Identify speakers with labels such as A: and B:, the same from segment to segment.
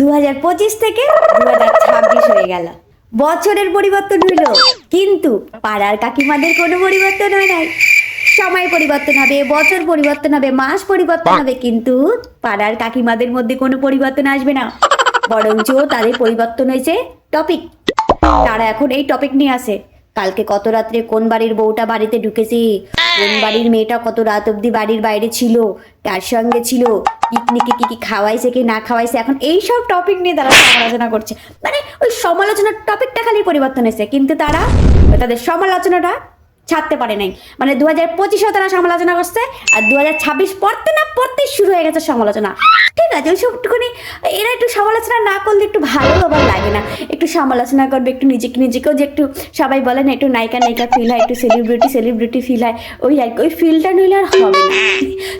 A: 2025 থেকে 2026 হয়ে গেল, বছরের পরিবর্তন হইল, কিন্তু পাড়ার কাকিমাদের কোনো পরিবর্তন হয় নাই। সময় পরিবর্তন হবে, বছর পরিবর্তন হবে, মাস পরিবর্তন হবে, কিন্তু পাড়ার কাকিমাদের মধ্যে কোনো পরিবর্তন আসবে না। বরঞ্চ তাদের পরিবর্তন হয়েছে টপিক। তারা এখন এই টপিক নিয়ে আসে, কালকে কত রাত্রে কোন বাড়ির বউটা বাড়িতে ঢুকেছে, কোন বাড়ির মেয়েটা কত রাত অব্দি বাড়ির বাইরে ছিল, তার সঙ্গে ছিল, পিকনিকে কি কি খাওয়াইছে কি না খাওয়াইছে, এখন এইসব টপিক নিয়ে তারা সমালোচনা করছে। মানে ওই সমালোচনার টপিকটা খালি পরিবর্তন হয়েছে, কিন্তু তারা তাদের সমালোচনাটা ছাড়তে পারে নাই। মানে 2025-এও তারা সমালোচনা করছে, আর 2026 পড়তে না পড়তেই শুরু হয়ে গেছে সমালোচনা। ঠিক আছে, ওই সবটুকুনি এরা একটু সমালোচনা না করলে একটু ভালো আবার লাগে না। একটু সমালোচনা করবে, একটু নিজেকেও যে একটু সবাই বলে না একটু নায়িকা ফিল হয়, একটু সেলিব্রিটি ফিল হয়, ওই ফিলটা নইলে আর হবে না।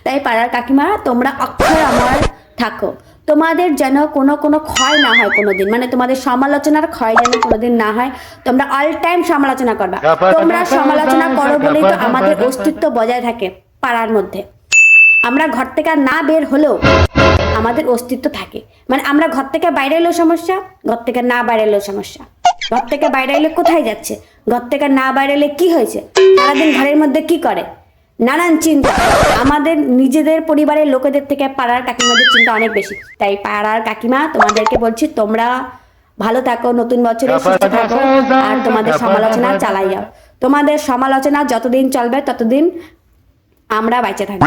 A: তাই পাড়ার কাকিমা, তোমরা অক্ষর আমার থাকো, তোমাদের যেন কোনো ক্ষয় না হয় কোনোদিন, মানে তোমাদের সমালোচনার ক্ষয় যেন কোনোদিন না হয়। তোমরা অল টাইম সমালোচনা করবা, তোমরা সমালোচনা করো বলেই তো আমাদের অস্তিত্ব বজায় থাকে পাড়ার মধ্যে। আমরা ঘর থেকে না বের হলেও আমাদের অস্তিত্ব থাকে। মানে আমরা ঘর থেকে বাইরে এলেও সমস্যা, ঘর থেকে না বাইরে এলেও সমস্যা। ঘর থেকে বাইরে এলে কোথায় যাচ্ছে, ঘর থেকে না বাইরে এলে কি হয়েছে, সারাদিন ঘরের মধ্যে কি করে, নানান চিন্তা। আমাদের নিজেদের পরিবারের লোকেদের থেকে পাড়ার কাকিমাদের চিন্তা অনেক বেশি। তাই পাড়ার কাকিমা, তোমাদেরকে বলছি, তোমরা ভালো থাকো, নতুন বছরে সুস্থ থাকো, আর তোমাদের সমালোচনা চালাই যাও। তোমাদের সমালোচনা যতদিন চলবে ততদিন আমরা বেঁচে থাকবো।